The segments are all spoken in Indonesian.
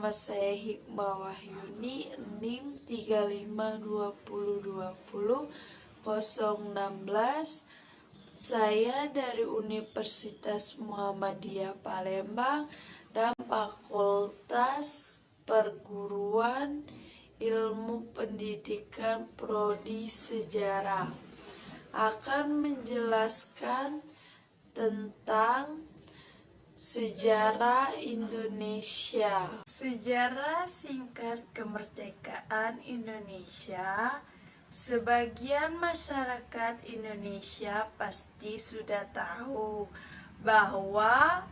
Nama saya Hikmah Wahyuni, NIM 352020 Saya dari Universitas Muhammadiyah Palembang dan Fakultas Perguruan Ilmu Pendidikan Prodi Sejarah akan menjelaskan tentang sejarah Indonesia. Sejarah singkat kemerdekaan Indonesia. Sebagian masyarakat Indonesia pasti sudah tahu bahwa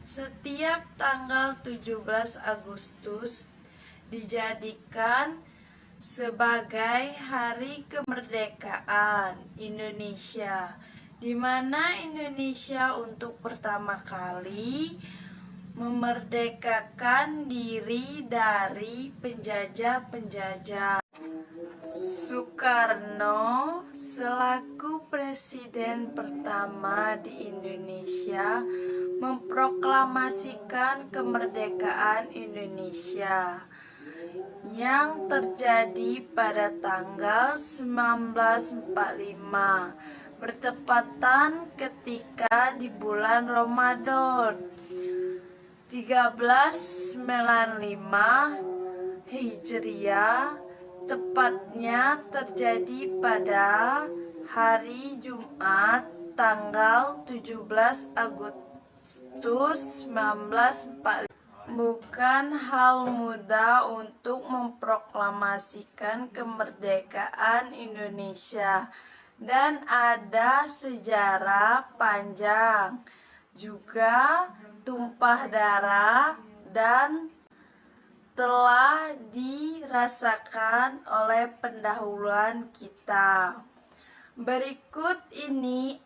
setiap tanggal 17 Agustus dijadikan sebagai Hari Kemerdekaan Indonesia, di mana Indonesia untuk pertama kali memerdekakan diri dari penjajah-penjajah. Soekarno selaku presiden pertama di Indonesia memproklamasikan kemerdekaan Indonesia yang terjadi pada tanggal 1945 bertepatan ketika di bulan Ramadan 1395 Hijriah, tepatnya terjadi pada hari Jumat tanggal 17 Agustus 1945. Bukan hal mudah untuk memproklamasikan kemerdekaan Indonesia, dan ada sejarah panjang, juga tumpah darah dan telah dirasakan oleh pendahuluan kita. Berikut ini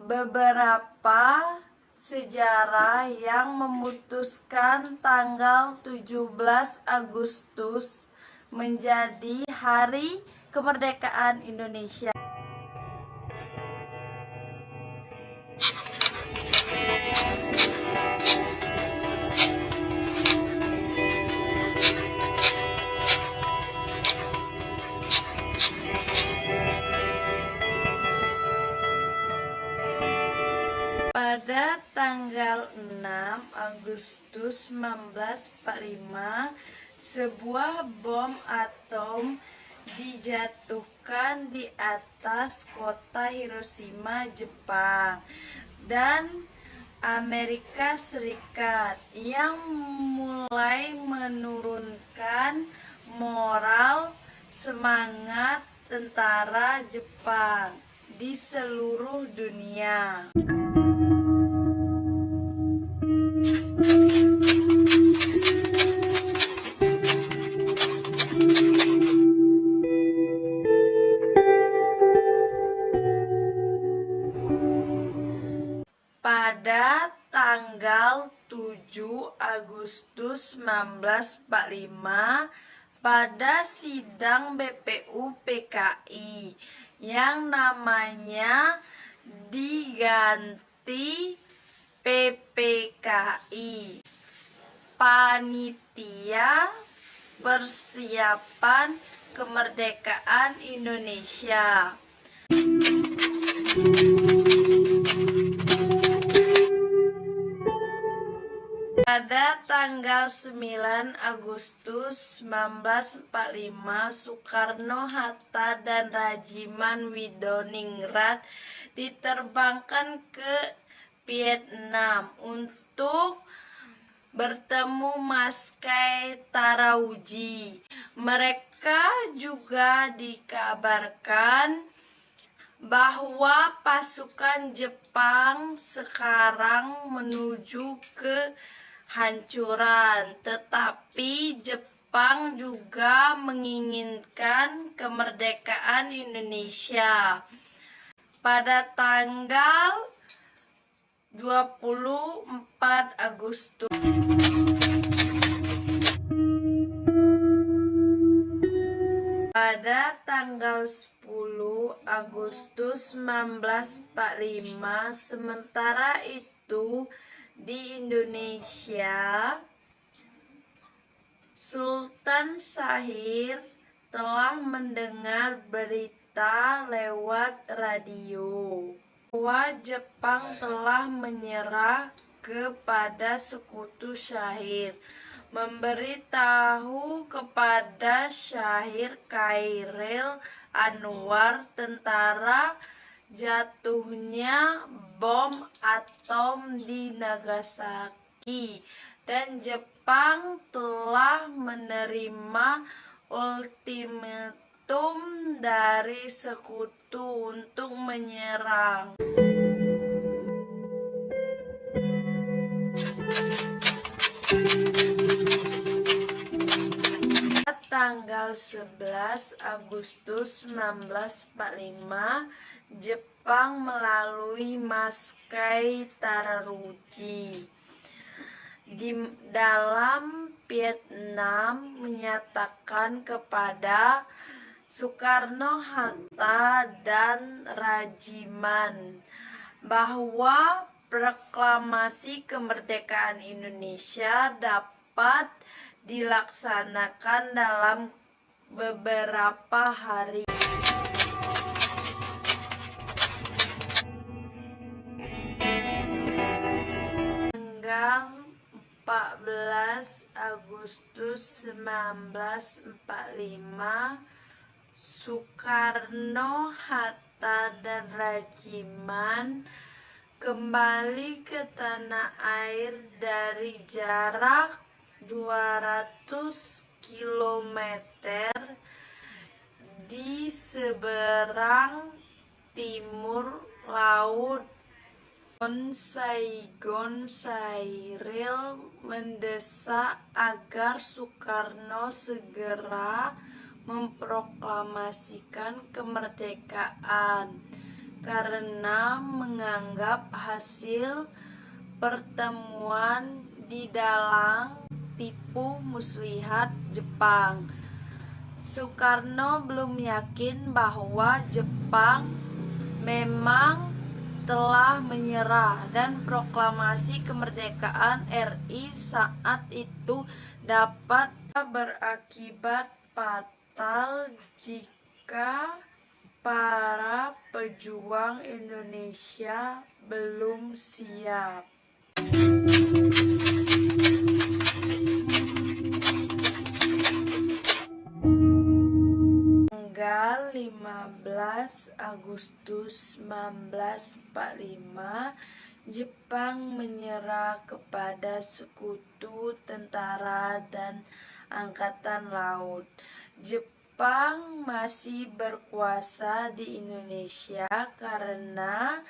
beberapa sejarah yang memutuskan tanggal 17 Agustus menjadi Hari Kemerdekaan Indonesia. Pada tanggal 6 Agustus 1945, sebuah bom atom dijatuhkan di atas kota Hiroshima, Jepang, dan Amerika Serikat yang mulai menurunkan moral semangat tentara Jepang di seluruh dunia. Pada tanggal 7 Agustus 1945, pada sidang BPU PKI yang namanya diganti PPKI, Panitia Persiapan Kemerdekaan Indonesia. Pada tanggal 9 Agustus 1945, Soekarno, Hatta, dan Rajiman Widoningrat diterbangkan ke Vietnam untuk bertemu Maskei Tarauji. Mereka juga dikabarkan bahwa pasukan Jepang sekarang menuju ke hancuran, tetapi Jepang juga menginginkan kemerdekaan Indonesia. Pada tanggal 24 Agustus pada tanggal 10 Agustus 1945, sementara itu di Indonesia Sultan Syahrir telah mendengar berita lewat radio bahwa Jepang telah menyerah kepada sekutu Syahrir. Memberitahu kepada Syahrir Khairil Anwar tentara jatuhnya bom atom di Nagasaki, dan Jepang telah menerima ultimatum dari sekutu untuk menyerang. Tanggal 11 Agustus 1945, Jepang melalui Maskae Tararuji di dalam Vietnam menyatakan kepada Soekarno-Hatta dan Rajiman bahwa proklamasi kemerdekaan Indonesia dapat dilaksanakan dalam beberapa hari. Tanggal 14 Agustus 1945, Soekarno, Hatta, dan Rajiman kembali ke tanah air dari jarak 200 km di seberang timur laut. Saigon Syahrir mendesak agar Soekarno segera memproklamasikan kemerdekaan karena menganggap hasil pertemuan di Dalang tipu muslihat Jepang. Soekarno belum yakin bahwa Jepang memang telah menyerah, dan proklamasi kemerdekaan RI saat itu dapat berakibat fatal jika para pejuang Indonesia belum siap. Tanggal 15 Agustus 1945, Jepang menyerah kepada sekutu tentara dan angkatan laut. Jepang masih berkuasa di Indonesia karena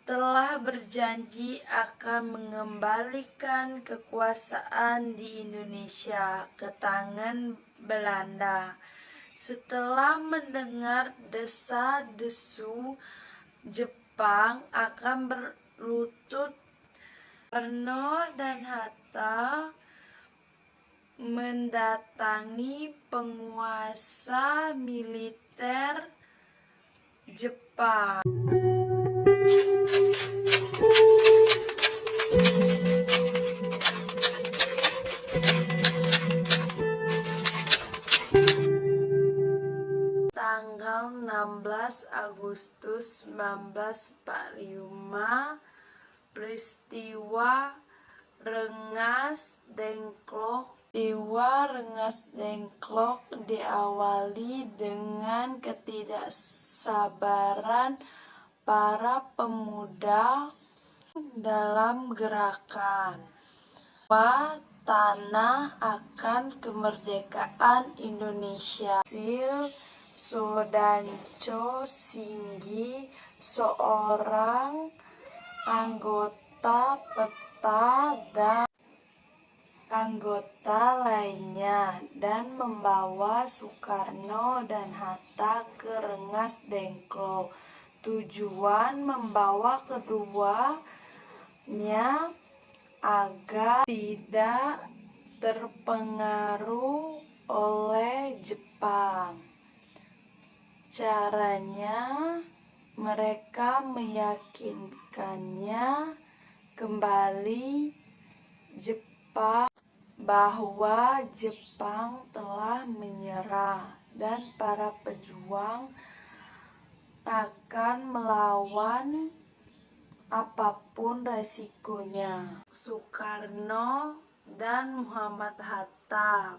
telah berjanji akan mengembalikan kekuasaan di Indonesia ke tangan Belanda. Setelah mendengar desa-desu Jepang akan berlutut, Soekarno dan Hatta mendatangi penguasa militer Jepang. Tanggal 16 Agustus 1945, peristiwa Rengas Dengklok diawali dengan ketidaksabaran para pemuda dalam gerakan Tanah akan Kemerdekaan Indonesia. Soedanco Singgi, seorang anggota PETA dan anggota lainnya, dan membawa Soekarno dan Hatta ke Rengas Dengklok. Tujuan membawa keduanya agar tidak terpengaruh oleh Jepang. Caranya, mereka meyakinkannya kembali Jepang bahwa Jepang telah menyerah dan para pejuang akan melawan apapun resikonya. Soekarno dan Muhammad Hatta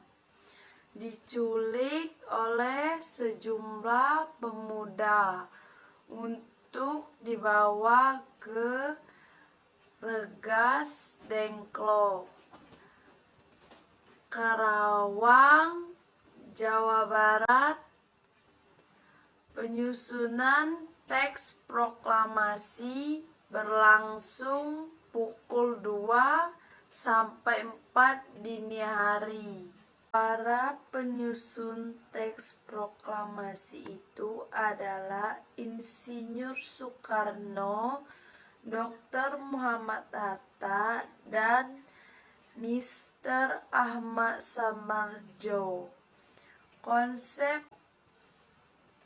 diculik oleh sejumlah pemuda untuk dibawa ke Rengas Dengklok, Karawang, Jawa Barat. Penyusunan teks proklamasi berlangsung pukul 2 sampai 4 dini hari. Para penyusun teks proklamasi itu adalah Insinyur Soekarno, Dr. Muhammad Hatta, dan Mr. Ahmad Samarjo. Konsep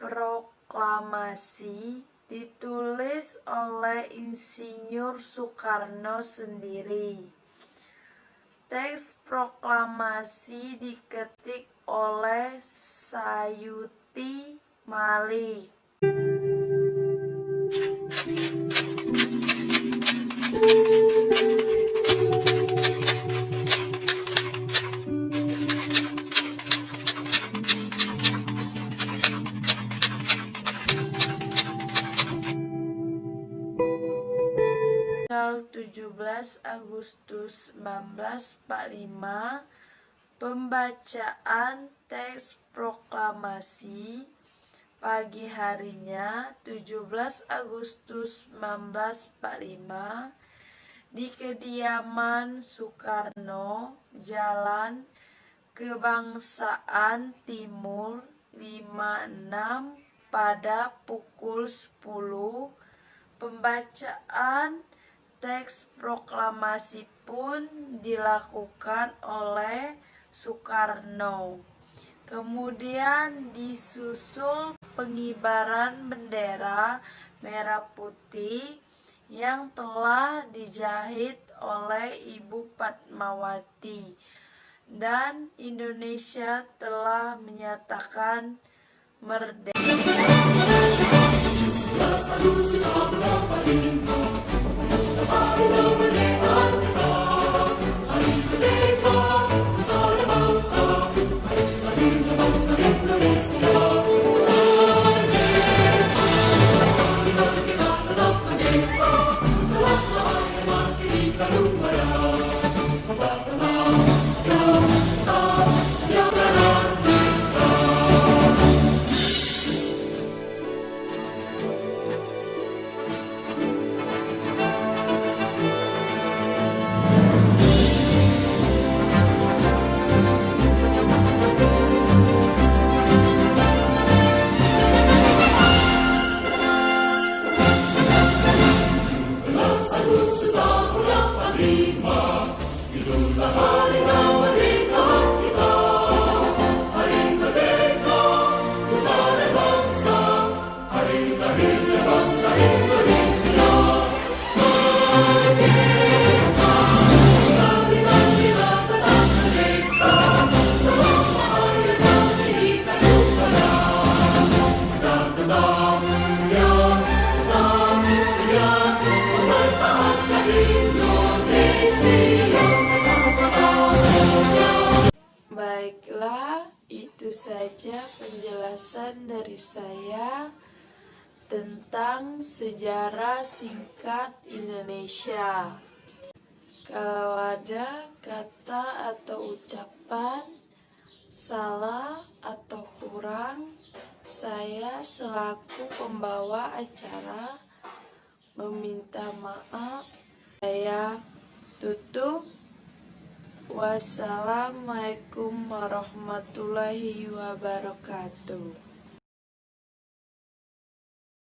proklamasi ditulis oleh Insinyur Soekarno sendiri. Teks proklamasi diketik oleh Sayuti Malik. Tanggal 17 Agustus 1945, pembacaan teks proklamasi. Pagi harinya 17 Agustus 1945 di kediaman Soekarno, Jalan Kebangsaan Timur 56 pada pukul 10. Pembacaan teks proklamasi pun dilakukan oleh Soekarno. Kemudian disusul pengibaran bendera merah putih yang telah dijahit oleh Ibu Fatmawati, dan Indonesia telah menyatakan merdeka. Baiklah, itu saja penjelasan dari saya tentang sejarah singkat Indonesia. Kalau ada kata atau ucapan salah atau kurang, saya selaku pembawa acara meminta maaf. Saya tutup. Wassalamualaikum warahmatullahi wabarakatuh.